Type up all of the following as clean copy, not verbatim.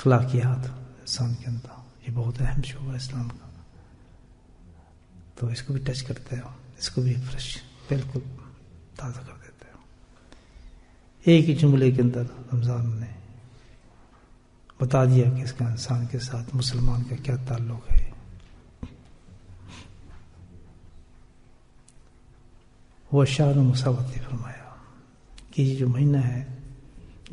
اخلاقیات انسان کے اندر، یہ بہت اہم شعبہ ہے اسلام کا. تو اس کو بھی ٹچ کرتے ہو، اس کو بھی فریش بالکل تازہ کر دیتے ہو. ایک ہی جملے کے اندر رمضان نے بتا دیا کہ اس کا انسان کے ساتھ مسلمان کا کیا تعلق ہے. وہ شہر مساوات فرمایا کہ یہ جو مہینہ ہے،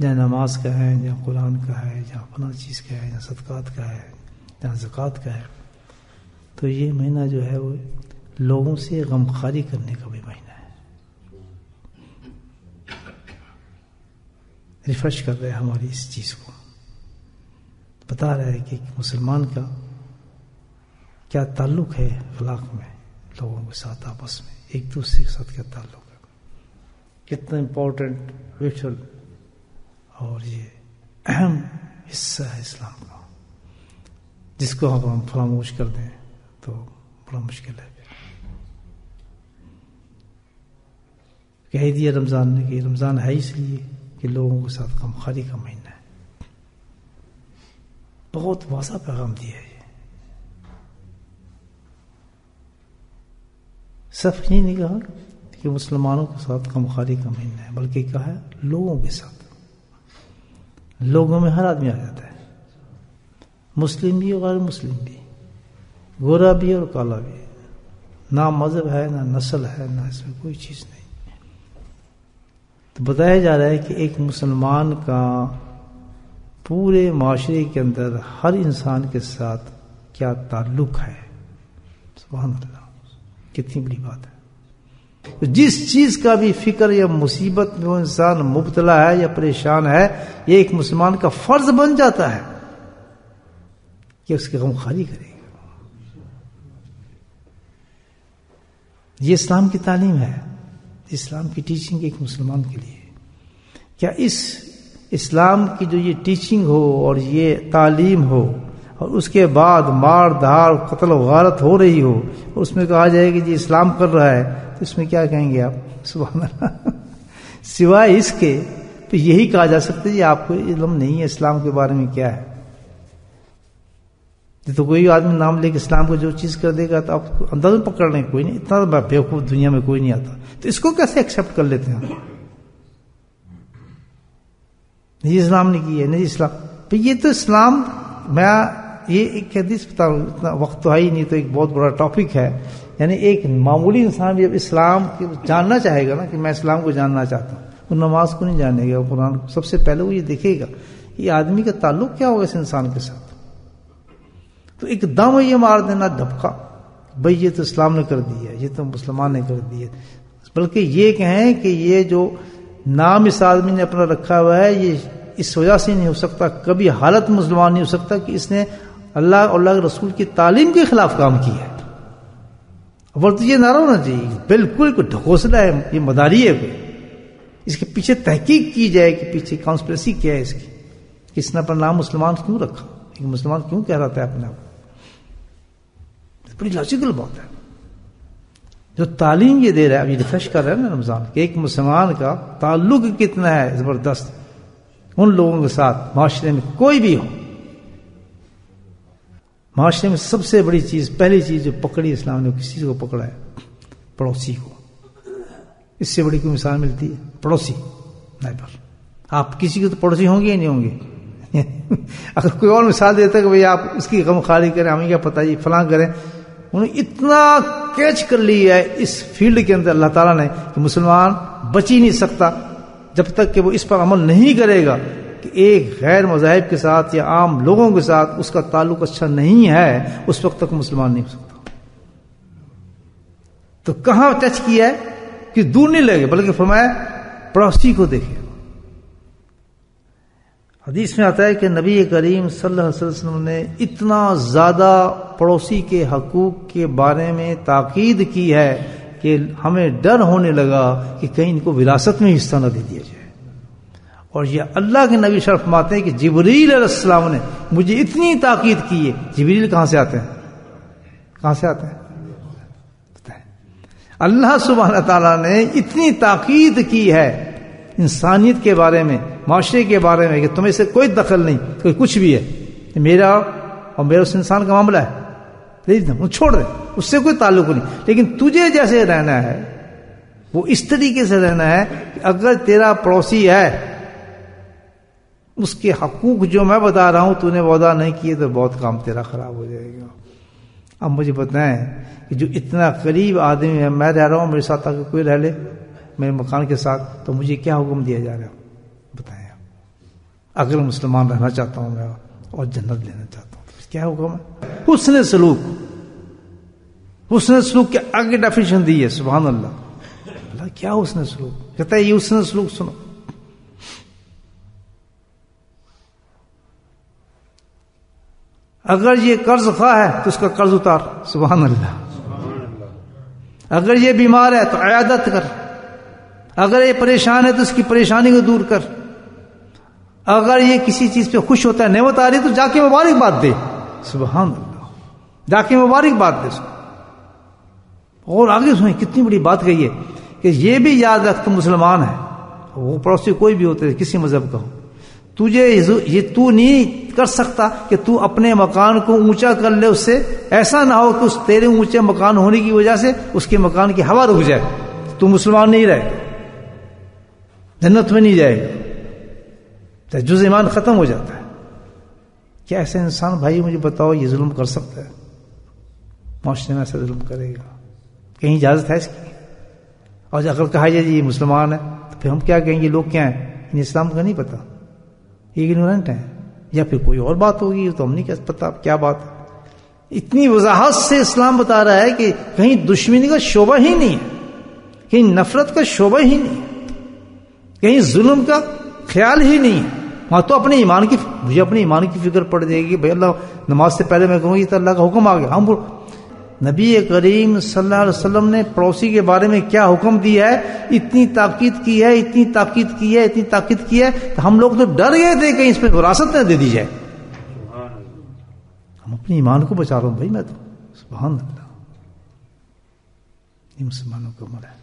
جہاں نماز کا ہے، جہاں قرآن کا ہے، جہاں فلاں چیز کا ہے، جہاں صدقات کا ہے، جہاں زکوٰۃ کا ہے، تو یہ مہینہ جو ہے وہ لوگوں سے غمخواری کرنے کا بھی مہینہ ہے. ریفریش کر رہے ہیں ہماری اس چیز کو، بتا رہا ہے کہ مسلمان کا کیا تعلق ہے اخلاق میں، لوگوں کے ساتھ آپس میں ایک دوسرے کے ساتھ کیا تعلق ہے، کتنا امپورٹنٹ ریچول اور یہ اہم حصہ ہے اسلام کا، جس کو ہم فراموش کر دیں تو بڑا مشکل ہے. کہہ دیا رمضان نے کہ رمضان ہے اس لیے کہ لوگوں کے ساتھ غمخواری کا مہینہ ہے. بہت واضح پیغام دیا ہے. یہ صرف یہ نہیں کہا کہ مسلمانوں کے ساتھ غمخواری کا مہینہ ہے، بلکہ کہا ہے لوگوں کے ساتھ. لوگوں میں ہر آدمی آ جاتا ہے، مسلم بھی اور غیر مسلم بھی، گورا بھی اور کالا بھی، نہ مذہب ہے نہ نسل ہے نہ اس میں کوئی چیز نہیں. تو بتایا جا رہا ہے کہ ایک مسلمان کا پورے معاشرے کے اندر ہر انسان کے ساتھ کیا تعلق ہے. سبحان اللہ، کتنی بڑی بات ہے. جس چیز کا بھی فکر یا مصیبت میں وہ انسان مبتلا ہے یا پریشان ہے، یہ ایک مسلمان کا فرض بن جاتا ہے کہ اس کی غمخواری کرے گا. یہ اسلام کی تعلیم ہے، اسلام کی ٹیچنگ ایک مسلمان کے لیے. کیا اس اسلام کی جو یہ ٹیچنگ ہو اور یہ تعلیم ہو اور اس کے بعد مار دھاڑ قتل و غارت ہو رہی ہو اور اس میں کہا جائے کہ جی اسلام کر رہا ہے، تو اس میں کیا کہیں گے آپ؟ سبحان اللہ. سوائے اس کے تو یہی کہا جا سکتا ہے جی آپ کو علم نہیں ہے اسلام کے بارے میں کیا ہے. تو کوئی آدمی نام لے کے اسلام کو جو چیز کر دے گا تو آپ کو انداز پکڑ لیں، کوئی نہیں، اتنا بیوقوف دنیا میں کوئی نہیں آتا. تو اس کو کیسے ایکسپٹ کر لیتے ہیں؟ نہیں اسلام نے کی ہے، نہیں اسلام. تو یہ تو اسلام، میں یہ ایک حدیث بتا رہا ہوں، اتنا وقت تو ہے ہی نہیں، تو ایک بہت بڑا ٹاپک ہے. یعنی ایک معمولی انسان بھی اب اسلام جاننا چاہے گا نا کہ میں اسلام کو جاننا چاہتا ہوں، وہ نماز کو نہیں جانے گا، قرآن کو. سب سے پہلے وہ یہ دیکھے گا یہ آدمی کا تعلق کیا ہوگا اس انسان کے ساتھ. تو ایک دم یہ مار دینا دھبکا، بھئی یہ تو اسلام نے کر دیا، یہ تو مسلمان نے کر دیا. بلکہ یہ کہیں کہ یہ جو نام اس آدمی نے اپنا رکھا ہوا ہے یہ اس وجہ سے نہیں ہو سکتا، کبھی حالت مسلمان نہیں ہو سکتا کہ اس نے اللہ اور اللہ کے رسول کی تعلیم کے خلاف کام کیا ہے. اور تو یہ نہ رہو نا جی بالکل کوئی ڈھکوسلا ہے، یہ مداری ہے کوئی. اس کے پیچھے تحقیق کی جائے کہ پیچھے کانسپریسی کیا ہے اس کی، کہ اس نے اپنا نام مسلمان کیوں رکھا، ایک مسلمان کیوں کہہ رہا تھا اپنے آپ. بڑی لاجیکل بات ہے. جو تعلیم یہ دے رہا ہے، اب یہ ریفریش کر رہا ہے نا رمضان، کہ ایک مسلمان کا تعلق کتنا ہے زبردست ان لوگوں کے ساتھ. معاشرے میں کوئی بھی ہو، معاشرے میں سب سے بڑی چیز، پہلی چیز جو پکڑی اسلام نے، کس چیز کو پکڑا ہے؟ پڑوسی کو. اس سے بڑی کوئی مثال ملتی ہے؟ پڑوسی، نیبر. آپ کسی کو تو پڑوسی ہوں گے یا نہیں ہوں گے؟ اگر کوئی اور مثال دیتا ہے کہ بھئی آپ اس کی غمخواری کریں، ہمیں کیا پتہ، یہ فلاں کریں. انہوں نے اتنا کیچ کر لیا ہے اس فیلڈ کے اندر اللہ تعالیٰ نے کہ مسلمان بچ ہی نہیں سکتا جب تک کہ وہ اس پر عمل نہیں کرے گا کہ ایک غیر مذاہب کے ساتھ یا عام لوگوں کے ساتھ اس کا تعلق اچھا نہیں ہے، اس وقت تک مسلمان نہیں ہو سکتا. تو کہاں ٹچ کیا ہے کہ دور نہیں لگے، بلکہ فرمایا پڑوسی کو دیکھے. حدیث میں آتا ہے کہ نبی کریم صلی اللہ علیہ وسلم نے اتنا زیادہ پڑوسی کے حقوق کے بارے میں تاکید کی ہے کہ ہمیں ڈر ہونے لگا کہ کہیں ان کو وراثت میں حصہ نہ دے دیا جائے. اور یہ اللہ کے نبی شرف فرماتے ہیں کہ جبریل علیہ السلام نے مجھے اتنی تاکید کی ہے. جبریل کہاں سے آتے ہیں؟ کہاں سے آتے ہیں؟ اللہ سبحانہ تعالیٰ نے اتنی تاکید کی ہے انسانیت کے بارے میں، معاشرے کے بارے میں، کہ تمہیں سے کوئی دخل نہیں، کوئی کچھ بھی ہے، یہ میرا اور میرا اس انسان کا معاملہ ہے، چھوڑ دے، اس سے کوئی تعلق نہیں. لیکن تجھے جیسے رہنا ہے وہ اس طریقے سے رہنا ہے کہ اگر تیرا پڑوسی ہے اس کے حقوق جو میں بتا رہا ہوں تو نے وعدہ نہیں کیے تو بہت کام تیرا خراب ہو جائے گا. اب مجھے بتائیں کہ جو اتنا قریب آدمی ہے، میں رہ رہا ہوں، میرے ساتھ اگر کوئی رہ لے میرے مکان کے ساتھ تو مجھے کیا حکم دیا جا رہا ہے بتائیں. اگر مسلمان رہنا چاہتا ہوں میں اور جنت لینا چاہتا ہوں تو کیا حکم ہے؟ حسن سلوک. حسن سلوک کے آگے ڈیفینیشن دی ہے. سبحان اللہ. اللہ کیا حسن سلوک؟ کہتا ہے یہ حسن سلوک سنو. اگر یہ قرض خواہ ہے تو اس کا قرض اتار. سبحان اللہ. اگر یہ بیمار ہے تو عیادت کر. اگر یہ پریشان ہے تو اس کی پریشانی کو دور کر. اگر یہ کسی چیز پہ خوش ہوتا ہے، نعمت آ رہی تو جا کے مبارکباد دے. سبحان اللہ. جا کے مبارکباد دے. اور آگے سنیں کتنی بڑی بات کہی ہے کہ یہ بھی یاد رکھ تو مسلمان ہے، وہ پڑوسی کوئی بھی ہوتے کسی مذہب کا ہو، تجھے یہ تو نہیں کر سکتا کہ تو اپنے مکان کو اونچا کر لے اس سے. ایسا نہ ہو کہ اس تیرے اونچے مکان ہونے کی وجہ سے اس کے مکان کی ہوا رک جائے، تو مسلمان نہیں رہے، جنت میں نہیں جائے گا، جز ایمان ختم ہو جاتا ہے. کیا ایسا انسان بھائی مجھے بتاؤ یہ ظلم کر سکتا ہے؟ معاشرے میں ایسا ظلم کرے گا؟ کہیں اجازت ہے اس کی؟ اور اگر کہا جائے یہ مسلمان ہے تو پھر ہم کیا کہیں گے؟ لوگ کیا ہیں؟ انہیں اسلام کا نہیں پتا، یہ اگنورنٹ ہیں، یا پھر کوئی اور بات ہوگی تو ہم نہیں کہہ پتا کیا بات ہے. اتنی وضاحت سے اسلام بتا رہا ہے کہ کہیں دشمنی کا شعبہ ہی نہیں ہے، کہیں نفرت کا شعبہ ہی نہیں ہے، کہیں ظلم کا خیال ہی نہیں ہے. وہاں تو اپنے ایمان کی، مجھے اپنے ایمان کی فکر پڑ جائے گی بھائی اللہ نماز سے پہلے میں کہوں گی تو اللہ کا حکم آ گیا. ہم نبی کریم صلی اللہ علیہ وسلم نے پڑوسی کے بارے میں کیا حکم دیا ہے، اتنی تاکید کی ہے، اتنی تاکید کی ہے، اتنی تاکید کی ہے کہ ہم لوگ تو ڈر گئے تھے کہ اس پہ وراثت نہ دے دی جائے. ہم اپنے ایمان کو بچا رہا ہوں بھائی میں تو. سبحان اللہ. یہ مسلمانوں کا عمل ہے.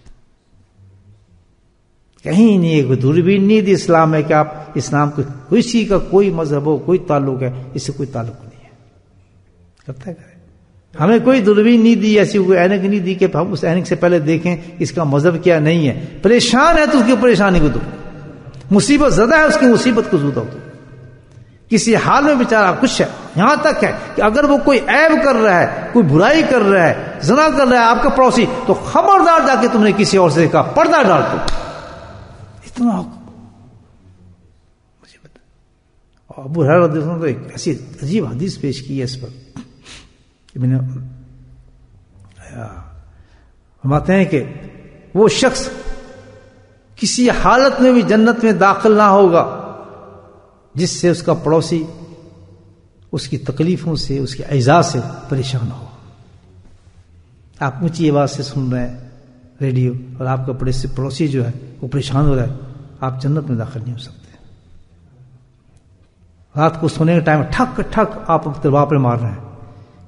کہیں نہیں ایک دوربین نہیں دی اسلام میں کہ آپ اسلام کو کسی کا کوئی مذہب ہو، کوئی تعلق ہے، اس سے کوئی تعلق نہیں ہے. کرتا ہے ہمیں کوئی دوربین نہیں دی، ایسی کوئی اینک نہیں دی کہ ہم اس اینک سے پہلے دیکھیں اس کا مذہب کیا نہیں ہے. پریشان ہے تو اس کی پریشانی کو دو، مصیبت زدہ ہے اس کی مصیبت کو زدہ دو. کسی حال میں بیچارہ خوش ہے، یہاں تک ہے کہ اگر وہ کوئی عیب کر رہا ہے، کوئی برائی کر رہا ہے، زنا کر رہا ہے آپ کا پڑوسی، تو خبردار جا کے تم نے کسی اور سے کہا پردہ ڈال دو. اتنا مجھے بتا. ابو ہریرہ رضی اللہ عنہ تو ایک ایسی عجیب حدیث پیش کی ہے اس پر. فرماتے ہیں کہ وہ شخص کسی حالت میں بھی جنت میں داخل نہ ہوگا جس سے اس کا پڑوسی اس کی تکلیفوں سے، اس کے اعزاء سے پریشان ہو. آپ اونچی آواز سے سن رہے ہیں ریڈیو اور آپ کا پڑوسی جو ہے وہ پریشان ہو رہا ہے، آپ جنت میں داخل نہیں ہو سکتے. رات کو سونے کے ٹائم ٹھک ٹھک آپ تلوار پہ مار رہے ہیں.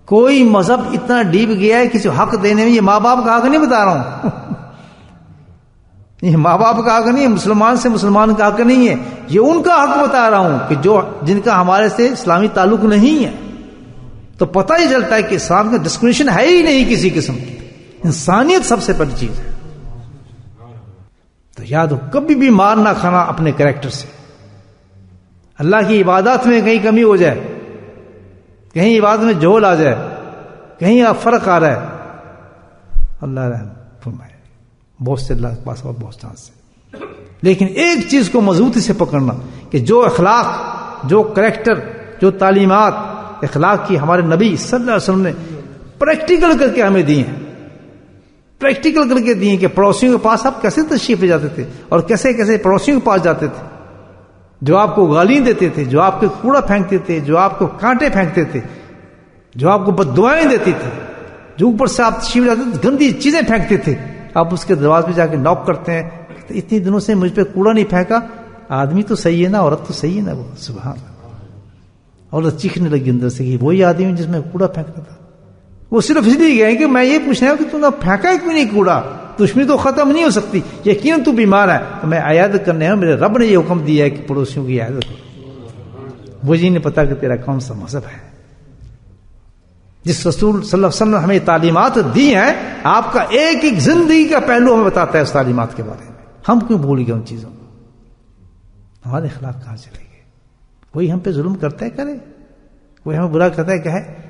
کوئی مذہب اتنا ڈیپ گیا ہے کسی حق دینے میں. یہ ماں باپ کا حق نہیں بتا رہا ہوں یہ ماں باپ کا حق نہیں ہے، مسلمان سے مسلمان کا حق نہیں ہے، یہ ان کا حق بتا رہا ہوں کہ جو جن کا ہمارے سے اسلامی تعلق نہیں ہے. تو پتہ ہی چلتا ہے کہ اسلام کا ڈسکریمنیشن ہے ہی نہیں کسی قسم کی. انسانیت سب سے بڑی چیز ہے. تو یاد ہو کبھی بھی مار نہ کھانا اپنے کریکٹر سے. اللہ کی عبادات میں کہیں کمی ہو جائے، کہیں عبادت میں جھول آ جائے، کہیں فرق آ رہا ہے، اللہ رحم فرمائے. بہت سے اللہ کے پاس اور بہت چانس سے. لیکن ایک چیز کو مضبوطی سے پکڑنا کہ جو اخلاق، جو کریکٹر، جو تعلیمات اخلاق کی ہمارے نبی صلی اللہ علیہ وسلم نے پریکٹیکل کر کے ہمیں دی ہیں، پریکٹیکل کر کے دی ہیں کہ پڑوسیوں کے پاس آپ کیسے تشریف لے جاتے تھے اور کیسے کیسے پڑوسیوں کے پاس جاتے تھے، جو آپ کو گالیاں دیتے تھے، جو آپ کو کوڑا پھینکتے تھے، جو آپ کو کانٹے پھینکتے تھے، جو آپ کو بد دعائیں دیتی تھے، جو اوپر سے آپ تشریف لاتے تھے گندی چیزیں پھینکتے تھے، آپ اس کے دروازے پہ جا کے ناک کرتے ہیں تو اتنی دنوں سے مجھ پہ کوڑا نہیں پھینکا. آدمی تو صحیح ہے نا، عورت تو صحیح ہے نا. وہ سبحان اللہ. عورت چیخنے لگی اندر سے کہ وہی آدمی جس میں کوڑا پھینکتا تھا. وہ صرف اس لیے گئے کہ میں یہ پوچھ رہا ہوں کہ تم نے پھینکا کیوں نہیں کوڑا. دشمنی تو ختم نہیں ہو سکتی، یقیناً تو بیمار ہے تو میں عیادت کرنے ہوں، میرے رب نے یہ حکم دیا ہے کہ پڑوسیوں کی عیادت کرو. مجھے نہیں پتا کہ تیرا کون سا مذہب ہے. جس رسول صلی اللہ علیہ وسلم نے ہمیں تعلیمات دی ہیں، آپ کا ایک ایک زندگی کا پہلو ہمیں بتاتا ہے اس تعلیمات کے بارے میں. ہم کیوں بھول گئے ان چیزوں کو؟ ہمارے اخلاق کہاں چلے گئے؟ کوئی ہم پہ ظلم کرتا ہے کرے، کوئی ہمیں برا کرتا ہے کہے.